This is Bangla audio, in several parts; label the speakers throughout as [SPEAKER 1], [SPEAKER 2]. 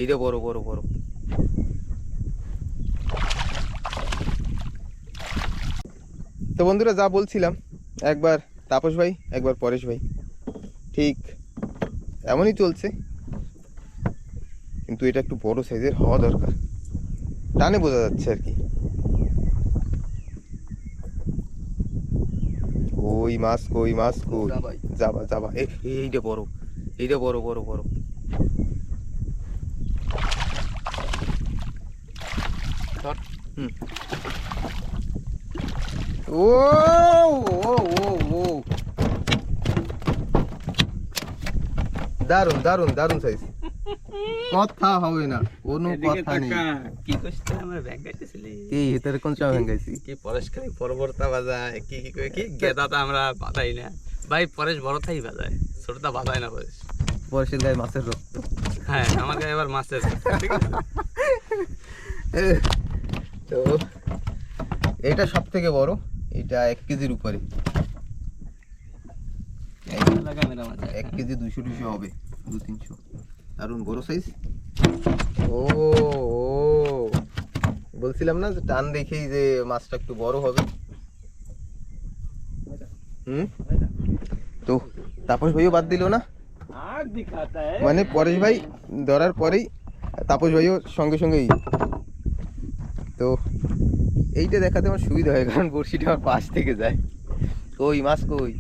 [SPEAKER 1] এইটা বড় বড় বড়। তো বন্ধুরা যা বলছিলাম, একবার তাপস ভাই একবার পরেশ ভাই, ঠিক এমনই চলছে, কিন্তু এটা একটু বড় সাইজের হওয়া দরকার, টানে বোঝা যাচ্ছে আর কি। কই মাছ, কই মাছ, কই যাবা যাবা, এইটা বড়, এইটা বড় বড় বড়। হুম। ও ও ও ও দারুন দারুন দারুন সাইজ, কথা হবে না, কোনো কথা নেই।
[SPEAKER 2] কি কইছিস আমার ব্যাংক গাইতেছিলি?
[SPEAKER 1] কি এটার কোন চা ভেঙ্গাইছি?
[SPEAKER 2] কি পরেশ খালি পরবর্তা বাজায়, কি কি কই কি গেদাটা আমরা বাজাই না ভাই, পরেশ বড়টাই বাজায়, ছোটটা বাজায় না পরেশ।
[SPEAKER 1] পরেশের গায়ে মাছের রক্ত।
[SPEAKER 2] হ্যাঁ আমার গায়ে এবার মাছের, ঠিক আছে।
[SPEAKER 1] তো এটা সব থেকে বড়, এটা 1 কেজির উপরে, 1 কেজি 200-200 হবে, 200-300, দারুণ বড় সাইজ। ও ও বলছিলাম না যে টান দেখেই যে মাছটা একটু বড় হবে। তো তাপস ভাইও বাদ দিল না, মানে পরেশ ভাই ধরার পরেই তাপস ভাইও সঙ্গে সঙ্গেই। তো এইটা দেখাতে আমার সুবিধা হয়, কারণ বড়শিটা আমার পাশ থেকে যায়। কই মাছ কই?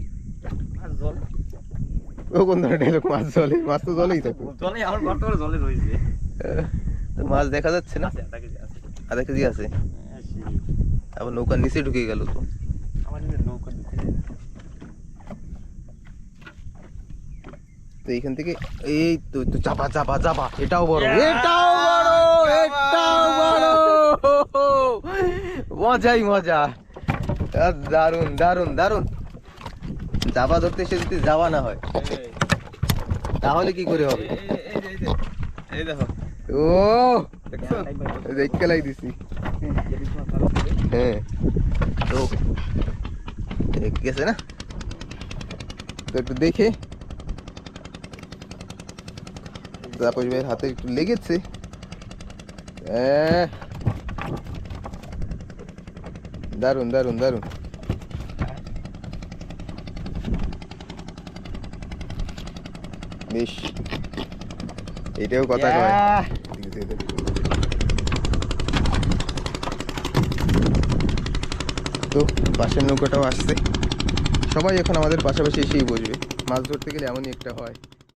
[SPEAKER 1] ও কোন ধরনের ডায়লগ? মাছ জলে? মাছ তো জলেই থাকে।
[SPEAKER 2] জলে আমার বর্তমানে জলে রয়েছে।
[SPEAKER 1] তো মাছ দেখা যাচ্ছে না, আধা কেজি আছে। আবার নৌকার নিচে ঢুকে গেল তো। তো এইখান থেকে এই তো চাপা চাপা চাপা, এটাও বড়, এটাও বড়, এটাও বড়, মজাই মজা, দারুন দারুন দারুন। জাবা ধরতে এসে যদি যাওয়া না হয় তাহলে কি করে হবে?
[SPEAKER 2] এই দেখো,
[SPEAKER 1] ও দেখতে লাই দিছি। হ্যাঁ তো গেছে না, তো একটু দেখে, তাপস ভাইয়ের হাতে একটু লেগেছে। দারুন দারুন দারুন। বেশ, এটাও কথা কয়। তো পাশের নৌকাটাও আসছে, সবাই এখন আমাদের পাশাপাশি এসেই বসবে। মাছ ধরতে গেলে এমনই একটা হয়।